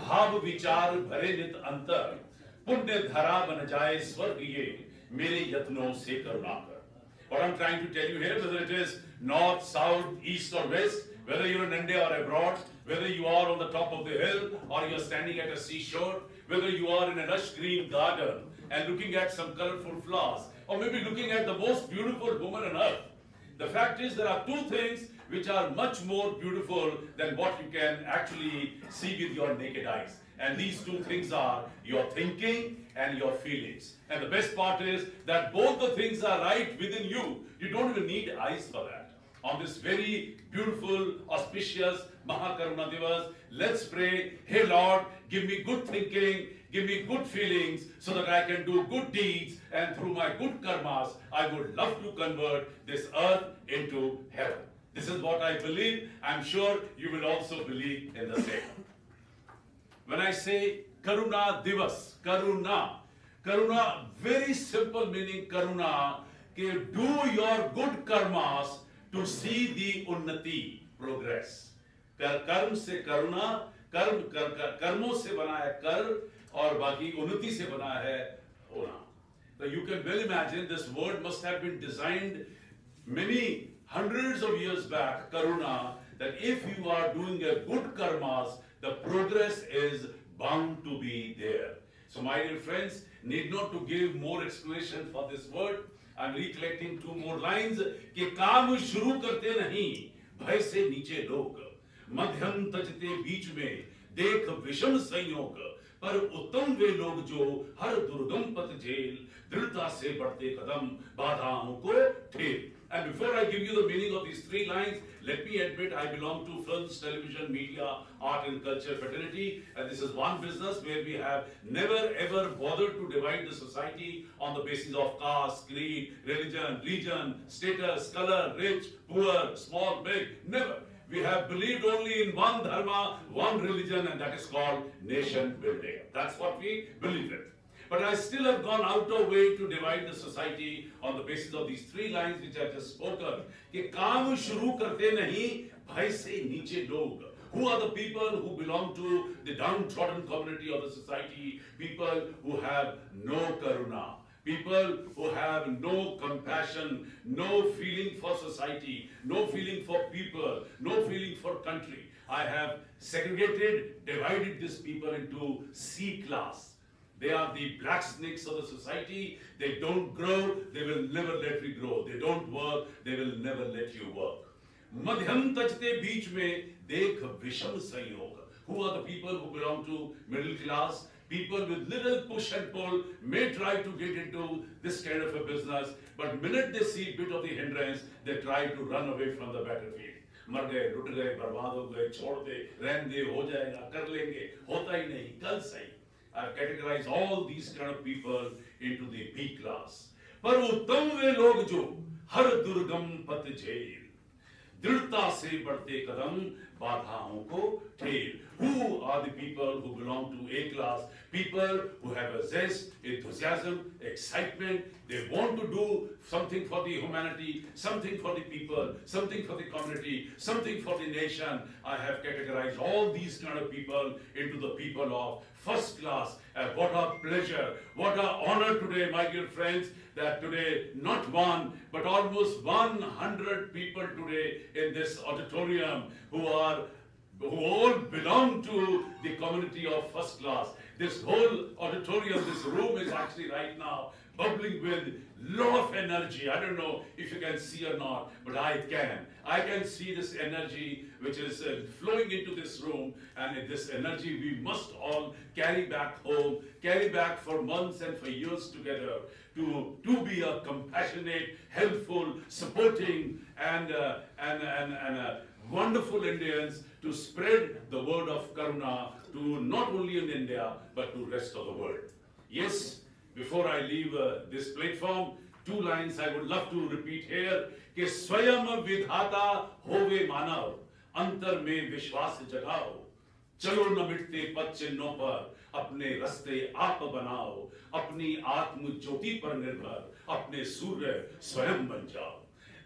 भाव विचार भरे नित अंतर, पुण्य धरा बन जाए स्वर्ग ये, मेरे यत्नों से करुणा कर. What I'm trying to tell you here, whether it is north, south, east or west, whether you're in India or abroad, whether you are on the top of the hill or you're standing at a seashore, whether you are in a lush green garden and looking at some colorful flowers, or maybe looking at the most beautiful woman on earth. The fact is there are two things which are much more beautiful than what you can actually see with your naked eyes. And these two things are your thinking and your feelings. And the best part is that both the things are right within you. You don't even need eyes for that. On this very beautiful, auspicious Mahakaruna Divas, let's pray, hey Lord, give me good thinking, give me good feelings so that I can do good deeds, and through my good karmas, I would love to convert this earth into heaven. This is what I believe. I'm sure you will also believe in the same. When I say Karuna Divas, Karuna, very simple meaning Karuna, do your good karmas to see the unnati, progress. कर्म से करुणा, कर्मों से बना है कर, और बाकी उन्नति से बना है होना. So you can well imagine this word must have been designed many hundreds of years back, Karuna, that if you are doing a good karmas, the progress is bound to be there. So my dear friends, need not to give more explanation for this word. I'm recollecting two more lines. कि काम शुरू करते नहीं, भय से नीचे लोग, मध्यम तजते बीच में, देख विषम संयोग, पर उत्तम वे लोग जो हर दुर्गम पथ झेल, दृढ़ता से बढ़ते कदम, बाधाओं को ठेल. And before I give you the meaning of these three lines, let me admit I belong to films, television, media, art and culture fraternity, and this is one business where we have never ever bothered to divide the society on the basis of caste, creed, religion, region, status, color, rich, poor, small, big, never. We have believed only in one dharma, one religion, and that is called nation building. That's what we believe in. But I still have gone out of way to divide the society on the basis of these three lines which I have just spoken. कि काम शुरू करते नहीं, भय से नीचे लोग. Who are the people who belong to the downtrodden community of the society? People who have no karuna. People who have no compassion, no feeling for society, no feeling for people, no feeling for country. I have segregated, divided these people into C class. They are the black snakes of the society. They don't grow, they will never let you grow. They don't work, they will never let you work. Madhyam tajte beech mein dekh visham sanyog. Who are the people who belong to middle class? People with little push and pull may try to get into this kind of a business, but minute they see a bit of the hindrance, they try to run away from the battlefield. मर गए, लुट गए, बर्बाद हो गए, छोड़ दे, रहने दे, हो जाएगा, कर लेंगे, होता ही नहीं, कल सही. I've categorized all these kind of people into the B class. पर उत्तम वे लोग जो हर दुर्गम पथ झेल, दृढ़ता से बढ़ते कदम, बाधाओं को ठेल. Who are the people who belong to A class? People who have a zest, enthusiasm, excitement. They want to do something for the humanity, something for the people, something for the community, something for the nation. I have categorized all these kind of people into the people of first class. And what a pleasure, what a honor today, my dear friends, that today not one, but almost 100 people today in this auditorium who all belong to the community of first class. This whole auditorium, this room is actually right now bubbling with lot of energy. I don't know if you can see or not, but I can. I can see this energy which is flowing into this room, and this energy we must all carry back home, carry back for months and for years together to be a compassionate, helpful, supporting, and wonderful Indians, to spread the word of Karuna to not only in India but to rest of the world. Yes, before I leave this platform, two lines I would love to repeat here. कि स्वयं विधाता होवे मानव, अंतर में विश्वास जगाओ, चलो न मिटते पद चिन्हों पर, अपने रास्ते आप बनाओ, अपनी आत्म ज्योति पर निर्भर, अपने सूर्य स्वयं बन जाओ.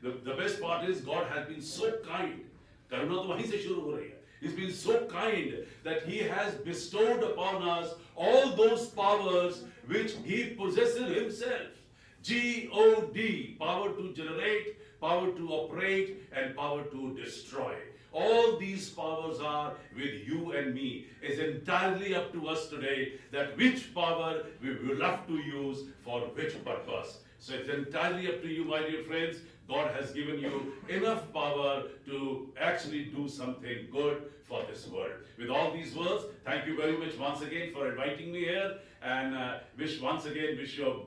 The best part is God has been so kind. करुणा तो वहीं से शुरू हो रही है. He's been so kind that He has bestowed upon us all those powers which He possesses Himself. G-O-D, power to generate, power to operate, and power to destroy. All these powers are with you and me. It's entirely up to us today that which power we will love to use for which purpose. So it's entirely up to you, my dear friends. God has given you enough power to actually do something good for this world. With all these words, thank you very much once again for inviting me here, and wish you a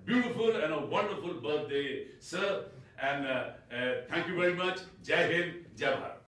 beautiful and a wonderful birthday, sir. And thank you very much. Jai Hind, Jai Bharat.